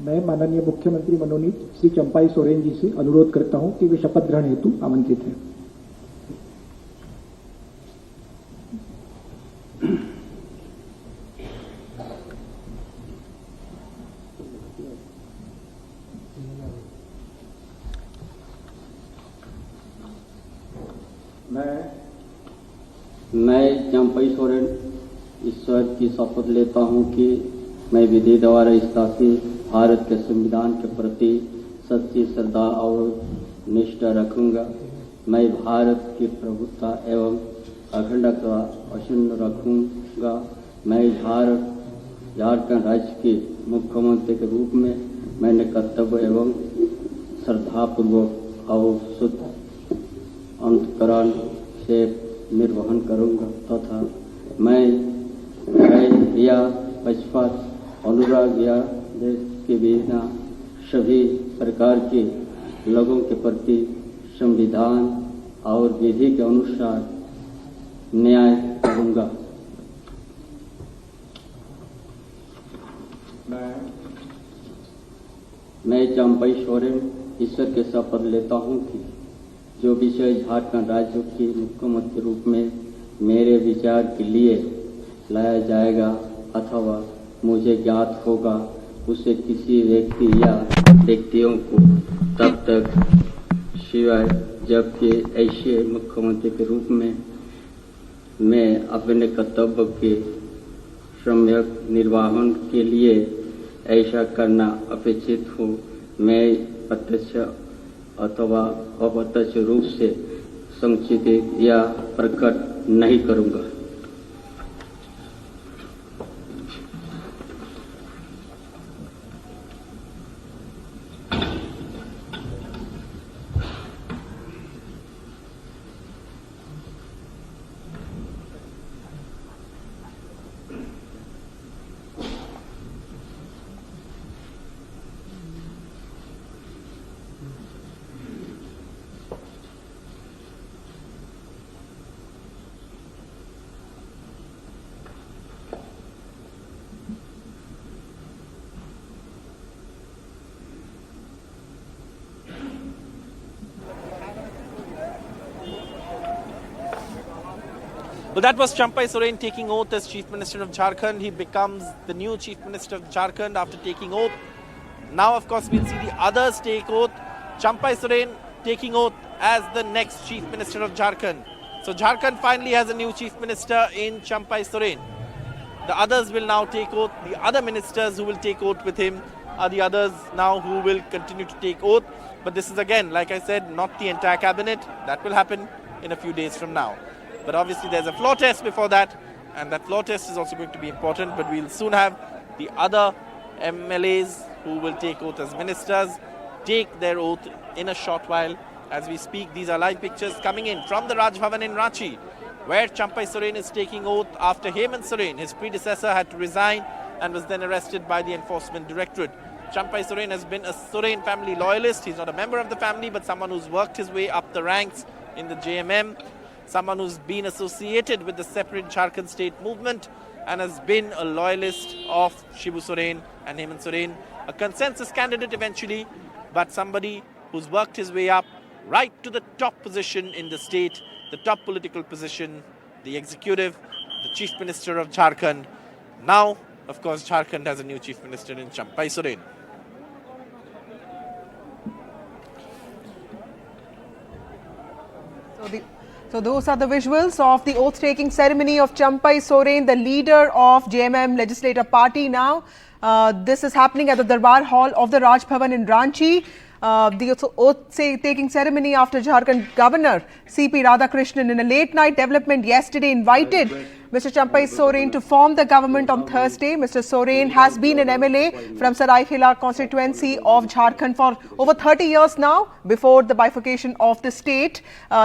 मैं माननीय मुख्यमंत्री मनोनीत श्री चंपाई सोरेन जी से अनुरोध करता हूं कि वे शपथ ग्रहण हेतु आमंत्रित हैं। मैं चंपाई सोरेन ईश्वर की शपथ लेता हूं कि मैं विधि द्वारा स्थापित भारत के संविधान के प्रति सच्ची श्रद्धा और निष्ठा रखूंगा। मैं भारत की प्रभुत्ता एवं अखंडता अक्षुण्ण रखूंगा। मैं झारखंड राज्य के मुख्यमंत्री के रूप में मैंने कर्तव्य एवं श्रद्धापूर्वक और शुद्ध अंतकरण से निर्वहन करूंगा तथा मैं या पक्षपात अनुराग या देश के बिना सभी प्रकार के लोगों के प्रति संविधान और विधि के अनुसार न्याय करूंगा। मैं चंपाई सोरेन ईश्वर के शपथ लेता हूं कि जो विषय झारखंड राज्य के मुख्यमंत्री रूप में मेरे विचार के लिए लाया जाएगा अथवा मुझे ज्ञात होगा उसे किसी व्यक्ति या व्यक्तियों को तब तक सिवाय जबकि ऐसे मुख्यमंत्री के रूप में मैं अपने कर्तव्य के सम्यक निर्वहन के लिए ऐसा करना अपेक्षित हो मैं प्रत्यक्ष अथवा अप्रत्यक्ष रूप से संचित या प्रकट नहीं करूंगा। Well, that was Champai Soren taking oath as Chief Minister of Jharkhand. He becomes the new Chief Minister of Jharkhand after taking oath. Now, of course, we'll see the others take oath. Champai Soren taking oath as the next Chief Minister of Jharkhand. So, Jharkhand finally has a new Chief Minister in Champai Soren. The others will now take oath. The other ministers who will take oath with him are the others now who will continue to take oath. But this is again, like I said, not the entire cabinet. That will happen in a few days from now. But obviously there's a floor test before that, and that floor test is also going to be important. But we'll soon have the other MLAs who will take oath as ministers take their oath in a short while. As we speak, these are live pictures coming in from the Raj Bhavan in Ranchi, where Champai Soren is taking oath after Hemant Soren, his predecessor, had to resign and was then arrested by the Enforcement Directorate. Champai Soren has been a Soren family loyalist. He's not a member of the family, but someone who's worked his way up the ranks in the JMM. Someone who's been associated with the separate Jharkhand state movement and has been a loyalist of Shibu Soren and Hemant Soren. A consensus candidate eventually, but somebody who's worked his way up right to the top position in the state, the top political position, the executive, the Chief Minister of Jharkhand. Now, of course, Jharkhand has a new Chief Minister in Champai Soren. So those are the visuals of the oath-taking ceremony of Champai Soren, the leader of JMM Legislative Party now. This is happening at the Darbar Hall of the Raj Bhavan in Ranchi. The oath-taking ceremony after Jharkhand Governor C.P. Radhakrishnan, in a late-night development yesterday, invited Mr. Champai Soren to form the government on Thursday. Mr. Soren has been an MLA from Saraikela constituency of Jharkhand for over 30 years now, before the bifurcation of the state.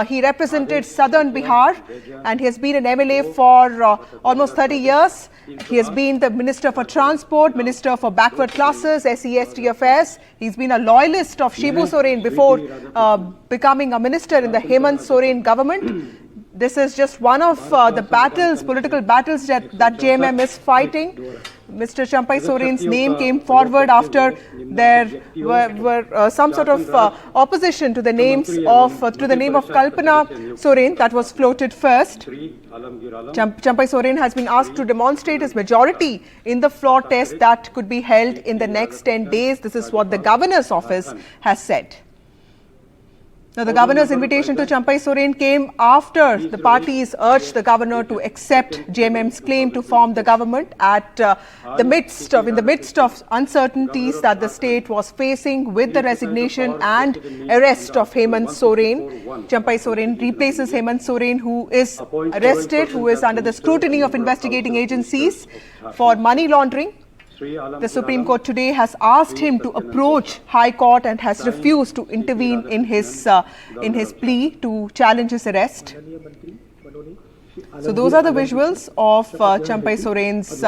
He represented southern Bihar and he has been an MLA for almost 30 years. He has been the Minister for Transport, Minister for Backward Classes, SC/ST Affairs. He's been a loyalist of Shibu Soren before becoming a minister in the Hemant Soren government. This is just one of the battles, political battles that JMM is fighting. Mr. Champai Soren's name came forward after there were some sort of opposition to the name of Kalpana Soren that was floated first. Champai Soren has been asked to demonstrate his majority in the floor test that could be held in the next 10 days. This is what the governor's office has said. Now, the governor's invitation to Champai Soren came after the parties urged the governor to accept JMM's claim to form the government in the midst of uncertainties that the state was facing with the resignation and arrest of Hemant Soren. Champai Soren replaces Hemant Soren, who is arrested, who is under the scrutiny of investigating agencies for money laundering. The Supreme Court today has asked him to approach High Court and has refused to intervene in his plea to challenge his arrest. So those are the visuals of Champai Soren's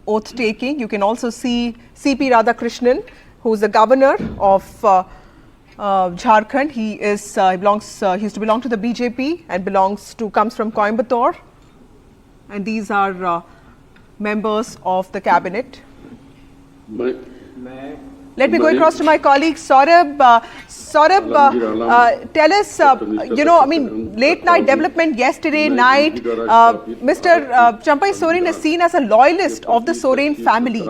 oath taking. You can also see C.P. Radhakrishnan, who is the governor of Jharkhand. He used to belong to the BJP and comes from Coimbatore. And these are members of the cabinet. Let me go across to my colleague Saurabh. Tell us, late night development yesterday night. Mr. Champai Soren is seen as a loyalist of the Soren family.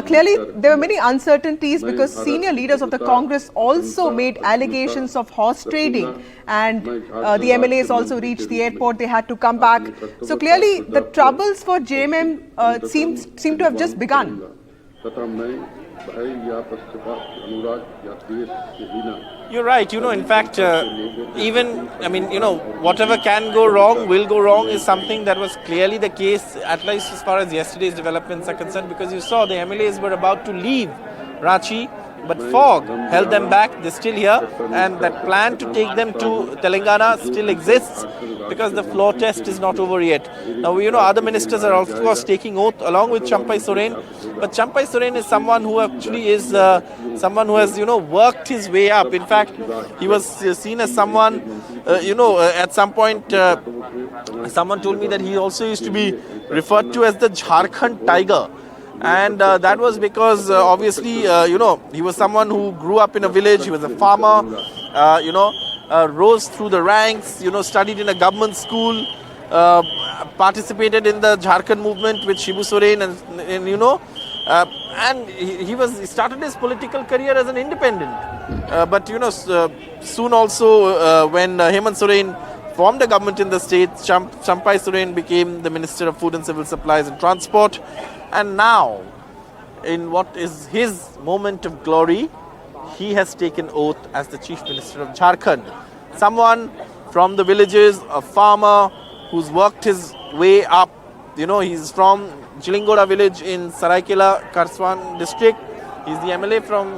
Clearly, there were many uncertainties because senior leaders of the Congress also made allegations of horse trading, and the MLAs also reached the airport. They had to come back. So clearly, the troubles for JMM seem to have just begun. You're right. In fact, whatever can go wrong will go wrong is something that was clearly the case, at least as far as yesterday's developments are concerned, because you saw the MLAs were about to leave Ranchi, but fog held them back. They're still here, and that plan to take them to Telangana still exists because the floor test is not over yet. Now, other ministers are of course taking oath along with Champai Soren, but Champai Soren is someone who actually is someone who has, worked his way up. In fact, he was seen as someone, at some point, someone told me that he also used to be referred to as the Jharkhand tiger. And that was because, obviously, he was someone who grew up in a village. He was a farmer, rose through the ranks, studied in a government school, participated in the Jharkhand movement with Shibu Soren, and he started his political career as an independent. But soon also, when Hemant Soren formed a government in the state, Champai Soren became the Minister of Food and Civil Supplies and Transport. And now, in what is his moment of glory, he has taken oath as the Chief Minister of Jharkhand. Someone from the villages, a farmer who's worked his way up. He's from Jilingoda village in Saraikela, Karswan district. He's the MLA from,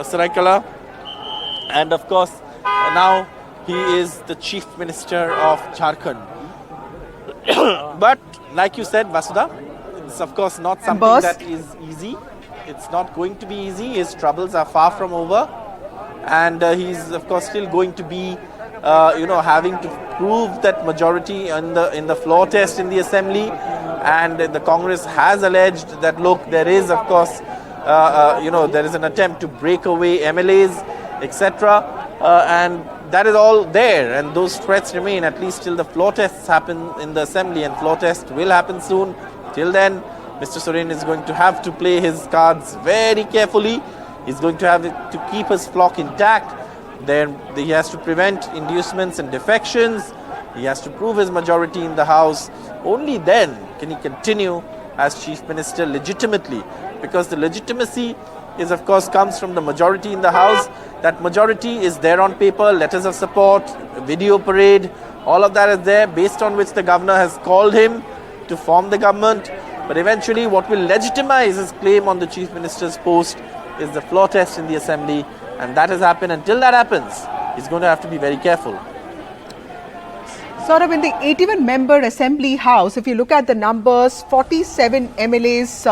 Saraikela. And of course, now he is the Chief Minister of Jharkhand. But like you said, Vasudha, it's of course not something that is easy. It's not going to be easy. His troubles are far from over, and he's of course still going to be, having to prove that majority in the floor test in the assembly. And the Congress has alleged that look, there is of course, there is an attempt to break away MLAs, etc. And that is all there, and those threats remain at least till the floor tests happen in the assembly, and floor test will happen soon. Till then, Mr. Soren is going to have to play his cards very carefully. He's going to have to keep his flock intact. Then he has to prevent inducements and defections. He has to prove his majority in the House. Only then can he continue as Chief Minister legitimately, because the legitimacy is of course comes from the majority in the House. That majority is there on paper, letters of support, video parade, all of that is there, based on which the governor has called him to form the government. But eventually what will legitimize his claim on the Chief Minister's post is the floor test in the assembly, and that has happened. Until that happens, he's going to have to be very careful. Sort of in the 81-member Assembly House, if you look at the numbers, 47 MLAs,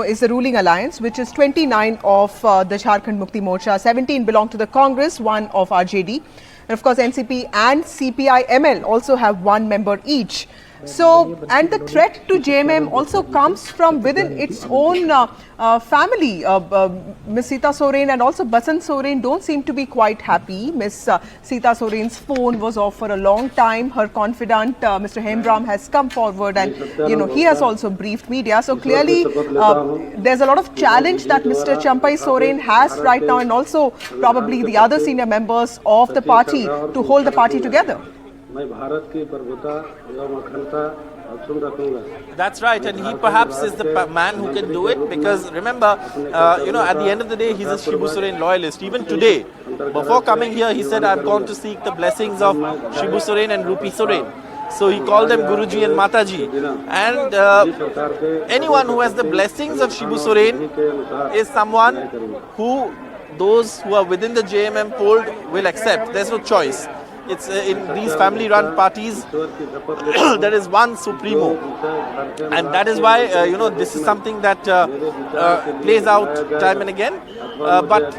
is the ruling alliance, which is 29 of the Jharkhand Mukti Morcha, 17 belong to the Congress, 1 of RJD. And of course, NCP and CPI-ML also have 1 member each. So, and the threat to JMM also comes from within its own family. Ms. Sita Soren and also Basant Soren don't seem to be quite happy. Ms. Sita Soren's phone was off for a long time. Her confidant, Mr. Hemram, has come forward and, he has also briefed media. So clearly, there's a lot of challenge that Mr. Champai Soren has right now, and also probably the other senior members of the party to hold the party together. That's right, and he perhaps is the man who can do it, because remember, at the end of the day, he's a Shibu Soren loyalist. Even today, before coming here, he said, I've gone to seek the blessings of Shibu Soren and Rupi Soren. So he called them Guruji and Mataji. And anyone who has the blessings of Shibu Soren is someone who those who are within the JMM fold will accept. There's no choice. It's in these family-run parties, there is one supremo, and that is why this is something that plays out time and again. But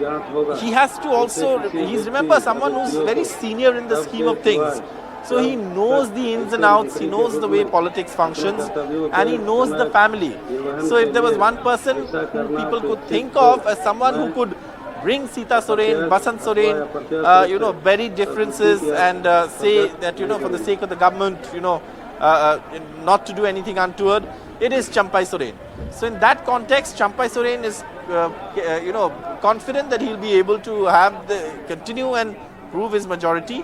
he has to also, remember, someone who's very senior in the scheme of things. So he knows the ins and outs, he knows the way politics functions, and he knows the family. So if there was one person who people could think of as someone who could bring Sita Soren, Basant Soren, bury differences and say that, for the sake of the government, not to do anything untoward, it is Champai Soren. So in that context, Champai Soren is, confident that he'll be able to continue and prove his majority.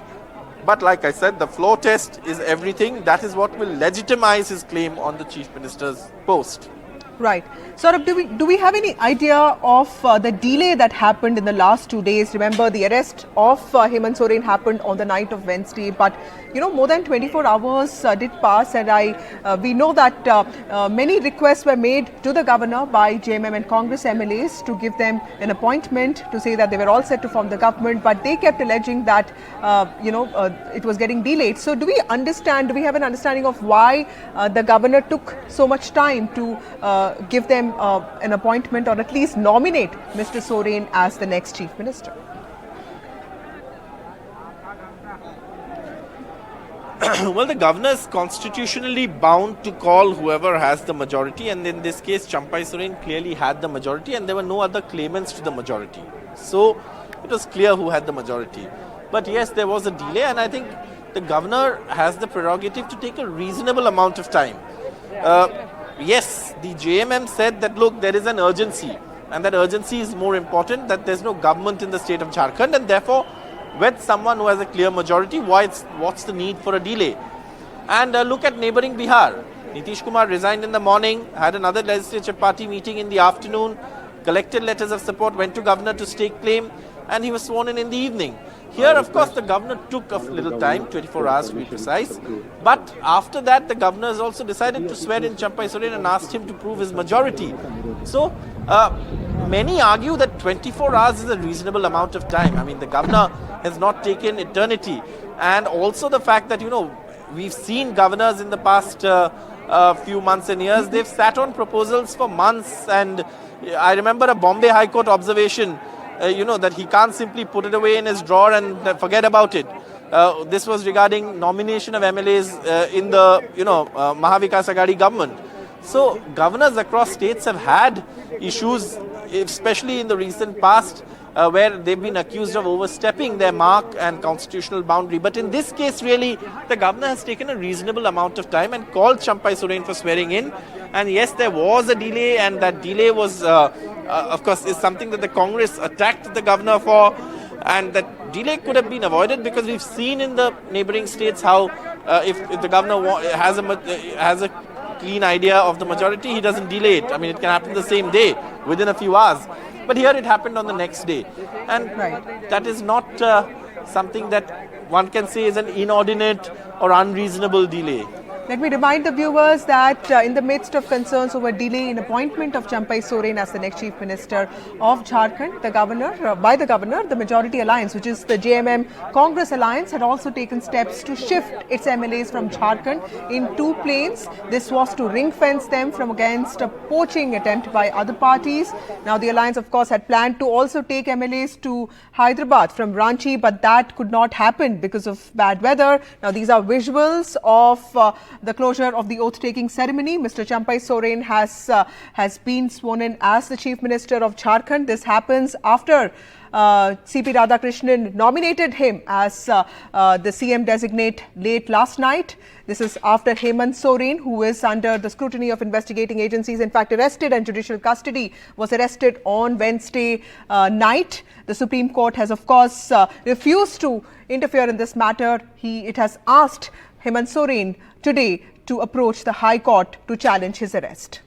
But like I said, the floor test is everything. That is what will legitimize his claim on the Chief Minister's post. Right. Saurabh, do we have any idea of the delay that happened in the last 2 days? Remember, the arrest of Hemant Soren happened on the night of Wednesday, but more than 24 hours did pass, and we know that many requests were made to the governor by JMM and Congress MLAs to give them an appointment to say that they were all set to form the government, but they kept alleging that it was getting delayed. So do we have an understanding of why the governor took so much time to give them an appointment, or at least nominate Mr. Soren as the next Chief Minister? Well, the governor is constitutionally bound to call whoever has the majority, and in this case, Champai Soren clearly had the majority, and there were no other claimants to the majority. So it was clear who had the majority. But yes, there was a delay, and I think the governor has the prerogative to take a reasonable amount of time. Yes, the JMM said that, look, there is an urgency, and that urgency is more important, that there's no government in the state of Jharkhand, and therefore, with someone who has a clear majority, what's the need for a delay? And look at neighboring Bihar. Nitish Kumar resigned in the morning, had another legislature party meeting in the afternoon, collected letters of support, went to governor to stake claim, and he was sworn in the evening. Here, of course, the governor took a little time, 24 hours to be precise. But after that, the governor has also decided to swear in Champai Soren and asked him to prove his majority. So, many argue that 24 hours is a reasonable amount of time. I mean, the governor has not taken eternity. And also the fact that, we've seen governors in the past few months and years, they've sat on proposals for months. And I remember a Bombay High Court observation, that he can't simply put it away in his drawer and forget about it. This was regarding nomination of MLAs in the, Mahavikas Aghadi government. So governors across states have had issues, especially in the recent past, where they've been accused of overstepping their mark and constitutional boundary. But in this case, really, the governor has taken a reasonable amount of time and called Champai Soren for swearing in. And yes, there was a delay, and that delay was, of course, is something that the Congress attacked the governor for. And that delay could have been avoided, because we've seen in the neighboring states how if the governor has a clean idea of the majority, he doesn't delay it. I mean, it can happen the same day, within a few hours. But here it happened on the next day. And that is not something that one can say is an inordinate or unreasonable delay. Let me remind the viewers that in the midst of concerns over delay in appointment of Champai Soren as the next Chief Minister of Jharkhand, the Majority Alliance, which is the JMM Congress Alliance, had also taken steps to shift its MLAs from Jharkhand in 2 planes. This was to ring fence them from against a poaching attempt by other parties. Now, the alliance, of course, had planned to also take MLAs to Hyderabad from Ranchi, but that could not happen because of bad weather. Now, these are visuals of the closure of the oath-taking ceremony. Mr. Champai Soren has been sworn in as the Chief Minister of Jharkhand. This happens after C.P. Radhakrishnan nominated him as the CM designate late last night. This is after Hemant Soren, who is under the scrutiny of investigating agencies, in fact arrested and judicial custody, was arrested on Wednesday night. The Supreme Court has of course refused to interfere in this matter. It has asked Hemant Soren today to approach the High Court to challenge his arrest.